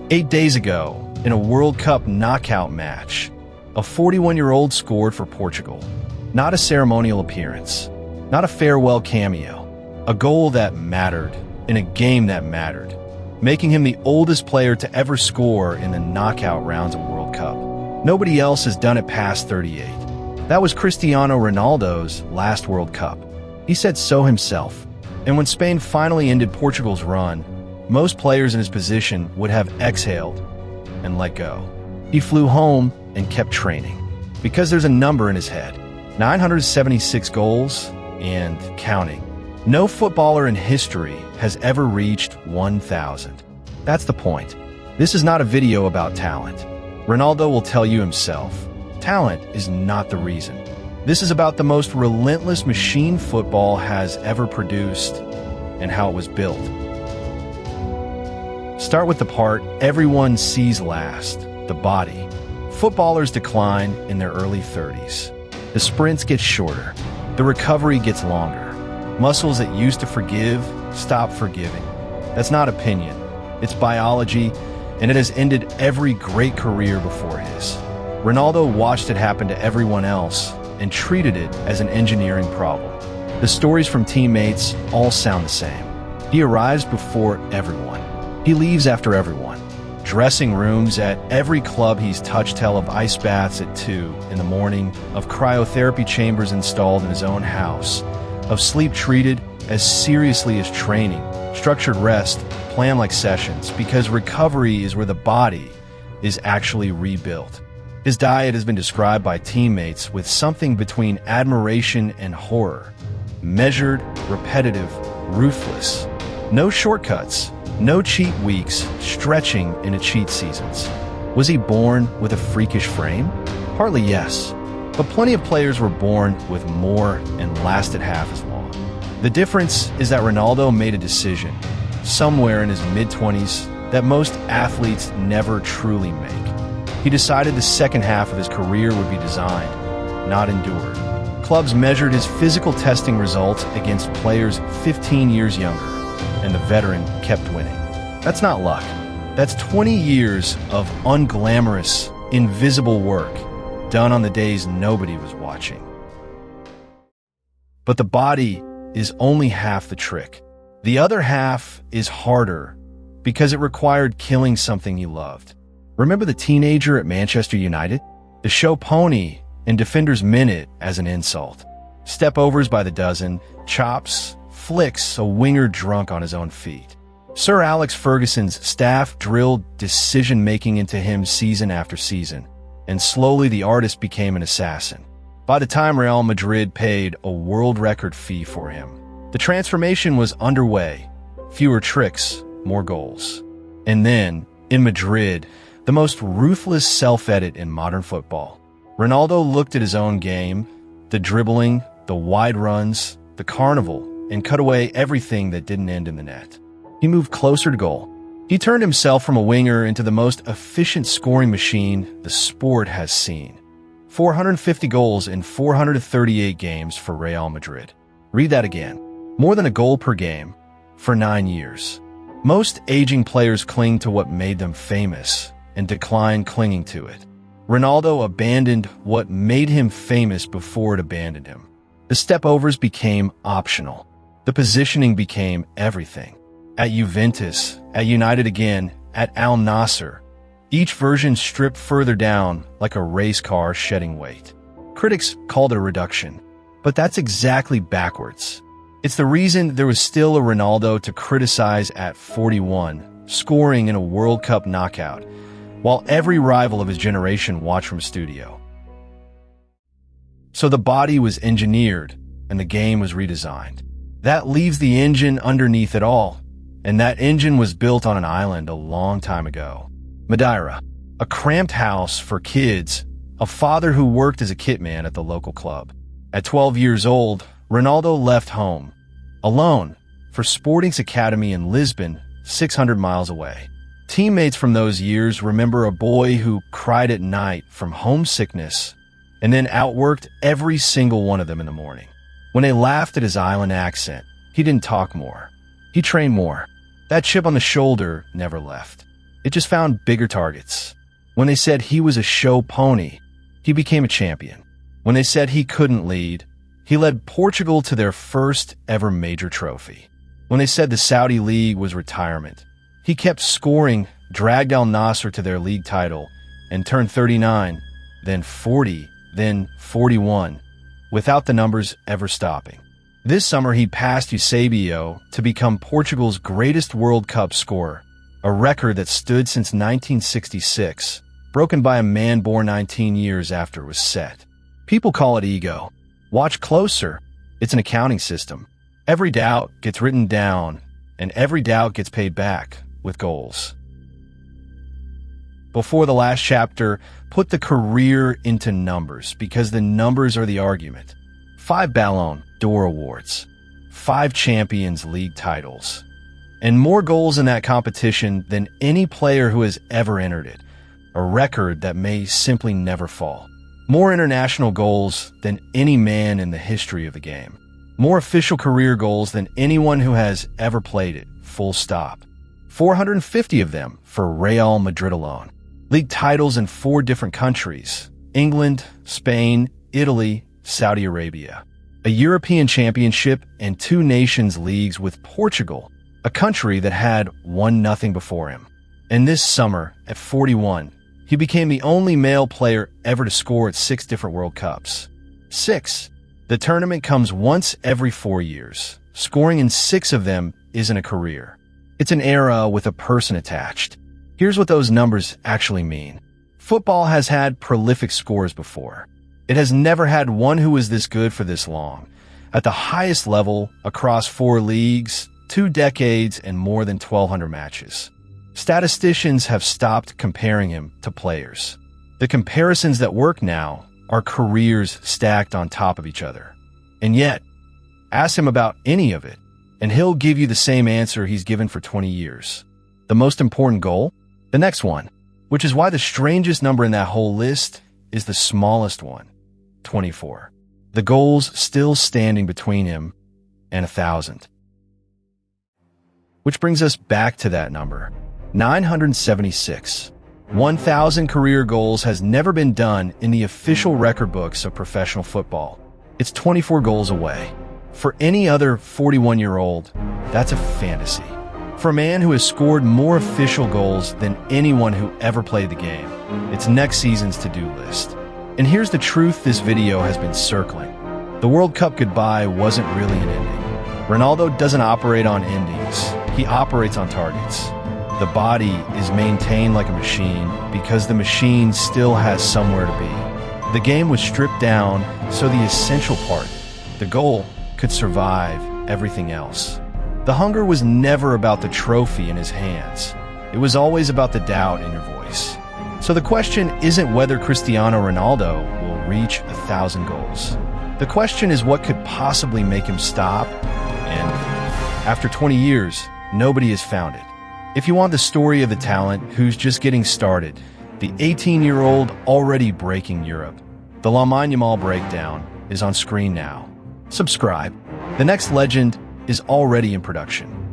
8 days ago, in a World Cup knockout match, a 41-year-old scored for Portugal. Not a ceremonial appearance, not a farewell cameo, a goal that mattered in a game that mattered, making him the oldest player to ever score in the knockout rounds of World Cup. Nobody else has done it past 38. That was Cristiano Ronaldo's last World Cup. He said so himself. And when Spain finally ended Portugal's run, most players in his position would have exhaled and let go. He flew home and kept training, because there's a number in his head: 976 goals and counting. No footballer in history has ever reached 1,000. That's the point. This is not a video about talent. Ronaldo will tell you himself, talent is not the reason. This is about the most relentless machine football has ever produced and how it was built. Start with the part everyone sees last, the body. Footballers decline in their early 30s. The sprints get shorter. The recovery gets longer. Muscles that used to forgive stop forgiving. That's not opinion. It's biology, and it has ended every great career before his. Ronaldo watched it happen to everyone else and treated it as an engineering problem. The stories from teammates all sound the same. He arrives before everyone. He leaves after everyone. Dressing rooms at every club he's touched tell of ice baths at 2 in the morning, of cryotherapy chambers installed in his own house, of sleep treated as seriously as training, structured rest, planned like sessions, because recovery is where the body is actually rebuilt. His diet has been described by teammates with something between admiration and horror. Measured, repetitive, ruthless. No shortcuts. No cheat weeks, stretching into cheat seasons. Was he born with a freakish frame? Partly yes, but plenty of players were born with more and lasted half as long. The difference is that Ronaldo made a decision, somewhere in his mid-20s, that most athletes never truly make. He decided the second half of his career would be designed, not endured. Clubs measured his physical testing results against players 15 years younger, and the veteran kept winning. That's not luck. That's 20 years of unglamorous, invisible work done on the days nobody was watching. But the body is only half the trick. The other half is harder because it required killing something you loved. Remember the teenager at Manchester United? The show pony and defenders meant it as an insult. Step-overs by the dozen, chops, flicks a winger drunk on his own feet. Sir Alex Ferguson's staff drilled decision-making into him season after season, and slowly the artist became an assassin. By the time Real Madrid paid a world record fee for him, the transformation was underway. Fewer tricks, more goals. And then, in Madrid, the most ruthless self-edit in modern football. Ronaldo looked at his own game, the dribbling, the wide runs, the carnival, and cut away everything that didn't end in the net. He moved closer to goal. He turned himself from a winger into the most efficient scoring machine the sport has seen. 450 goals in 438 games for Real Madrid. Read that again. More than a goal per game for 9 years. Most aging players cling to what made them famous and decline clinging to it. Ronaldo abandoned what made him famous before it abandoned him. The step-overs became optional. The positioning became everything. At Juventus, at United again, at Al Nassr, each version stripped further down like a race car shedding weight. Critics called it a reduction, but that's exactly backwards. It's the reason there was still a Ronaldo to criticize at 41, scoring in a World Cup knockout, while every rival of his generation watched from a studio. So the body was engineered, and the game was redesigned. That leaves the engine underneath it all, and that engine was built on an island a long time ago. Madeira, a cramped house for kids, a father who worked as a kitman at the local club. At 12 years old, Ronaldo left home, alone, for Sporting's academy in Lisbon, 600 miles away. Teammates from those years remember a boy who cried at night from homesickness and then outworked every single one of them in the morning. When they laughed at his island accent, he didn't talk more. He trained more. That chip on the shoulder never left. It just found bigger targets. When they said he was a show pony, he became a champion. When they said he couldn't lead, he led Portugal to their first ever major trophy. When they said the Saudi League was retirement, he kept scoring, dragged Al Nassr to their league title, and turned 39, then 40, then 41, without the numbers ever stopping. This summer, he passed Eusebio to become Portugal's greatest World Cup scorer, a record that stood since 1966, broken by a man born 19 years after it was set. People call it ego. Watch closer. It's an accounting system. Every doubt gets written down, and every doubt gets paid back with goals. Before the last chapter, put the career into numbers, because the numbers are the argument. 5 Ballon d'Or awards, 5 Champions League titles, and more goals in that competition than any player who has ever entered it, a record that may simply never fall. More international goals than any man in the history of the game. More official career goals than anyone who has ever played it, full stop. 450 of them for Real Madrid alone. League titles in 4 different countries: England, Spain, Italy, Saudi Arabia. A European Championship and 2 Nations Leagues with Portugal, a country that had won nothing before him. And this summer, at 41, he became the only male player ever to score at 6 different World Cups. 6. The tournament comes once every 4 years. Scoring in 6 of them isn't a career. It's an era with a person attached. Here's what those numbers actually mean. Football has had prolific scorers before. It has never had one who was this good for this long. At the highest level, across 4 leagues, 2 decades, and more than 1,200 matches. Statisticians have stopped comparing him to players. The comparisons that work now are careers stacked on top of each other. And yet, ask him about any of it, and he'll give you the same answer he's given for 20 years. The most important goal? The next one, which is why the strangest number in that whole list is the smallest one, 24. The goals still standing between him and 1,000. Which brings us back to that number, 976. 1,000 career goals has never been done in the official record books of professional football. It's 24 goals away. For any other 41-year-old, that's a fantasy. For a man who has scored more official goals than anyone who ever played the game, it's next season's to-do list. And here's the truth this video has been circling. The World Cup goodbye wasn't really an ending. Ronaldo doesn't operate on endings. He operates on targets. The body is maintained like a machine because the machine still has somewhere to be. The game was stripped down so the essential part, the goal, could survive everything else. The hunger was never about the trophy in his hands. It was always about the doubt in your voice. So the question isn't whether Cristiano Ronaldo will reach 1,000 goals. The question is what could possibly make him stop, and after 20 years, nobody has found it. If you want the story of the talent who's just getting started, the 18-year-old already breaking Europe, the Lamine Yamal breakdown is on screen now. Subscribe. The next legend is already in production.